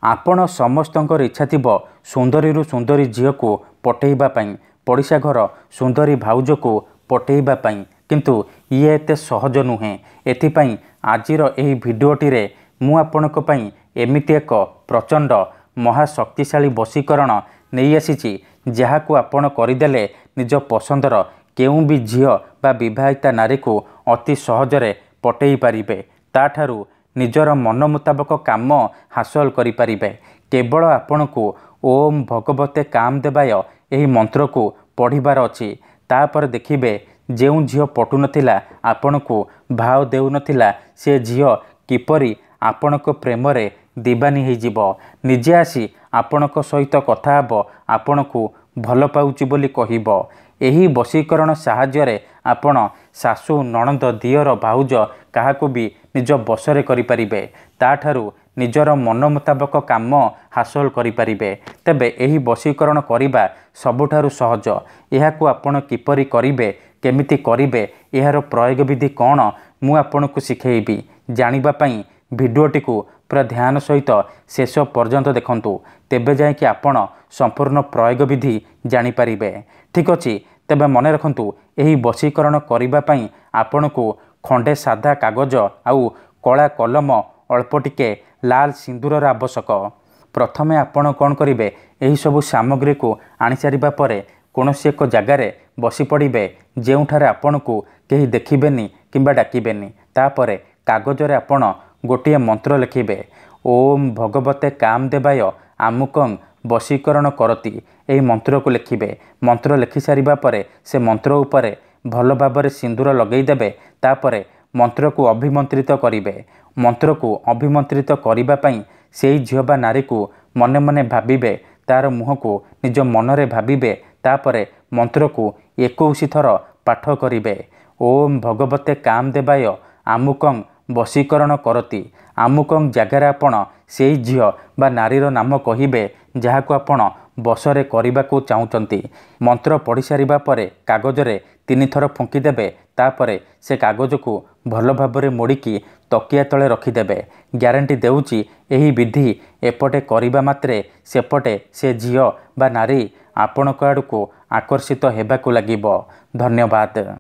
आपण समस्तंकर इच्छा थिबो सुंदरी सुंदरी झील को पटेइबा पई पड़िशा घर सुंदरी भाउज को पटेइबा पई किंतु ये एते सहज नुहे। एथिपाई आजिर एही भिडियोटी रे मु आपनक पई एमिति एक प्रचंड महाशक्तिशाली वशीकरण नहीं आसीची जहाकू आपण करदेले निज पसंदर केउ भी झील बा विवाहिता नारी को अति सहजरे पटेई पारिबे ताठारू निजर मन मुताबक काम हासिल करि पारिबे। केवल आपण को ओम भगवते काम देवाय एही मंत्र को पढ़िबार अछि। तापर देखिबे जेउ झील पटु नथिला आपण को भाव देउ नथिला से झील किपरि आपणक प्रेम रे दीवानी हो जिवो। निजे आसी आपणक सहित कथा हबो आपण को भल पाउची बोली कहिबो। एही वशीकरण साहाय्य आपण सासु नणंद दियर भाउज काहाकू भी निज बसरे करि परिबे ताठारू निजर मन मुताबक काम हासिल करि परिबे। तेबे एही वशीकरण करिबा सबुठारु सहज। एहाकू आपण किपरि करिबे केमिति करिबे एहार प्रयोग विधि कौन मु आपनकू शिखेइबी। जानिबा पई भिडियोटी को पूरा ध्यान सहित शेष पर्यंत देखंतु तेबे जाय कि आपण संपूर्ण प्रयोग विधि जानि परिबे। ठीक अछि तेबे मने रखंतु एही वशीकरण करिबा पई आपनकू खंडे सादा कागज आउ कला कलम अल्प टिके लाल सिंदूरर आवश्यक। प्रथमे आपण कौन करिबे एही सबु सामग्री को आनि सारिबा परे कोनोसी एक जगार बसी पड़िबे जेउठारे आपनकू केही देखिबेनी किंबा डाकिबेनी। तापरे कागजरे आपण गोटिए मंत्र लिखिबे ओम भगवते काम देवाय आमुकं वशीकरण करती। एही मंत्र को लिखिबे। मंत्र लिखि सारिबा परे से मंत्र उपरे भल भाबरे सिंदूर लगेई देबे। तापरे मंत्र को अभिमंत्रित करिबे। मंत्र को अभिमंत्रित करिबा पई सेई झियो बा नारी को मने मने भाबिबे तार मुह को निज मनरे भाबिबे। तापरे मंत्र को 21 थर पाठ करिबे ओम भगवते काम देवाय आमुकं वशीकरण करती। आमुकं जगार आपण सेई झियो बा नारीर नाम कहिबे जहाकू आपण बसरे करने चाहूँगी। मंत्र पढ़ी सारिबा परे कागजरे 3 थर फुंकी देबे। तापरे से कागज को भल भाबरे मोड़िकी तकिया तले रखिदेबे। ग्यारंटी देउची एही विधि एपटे करिबा मात्रे सेपटे से झियो बा नारी आपणक आड़को आकर्षित हेबाकू लागिबो। धन्यवाद।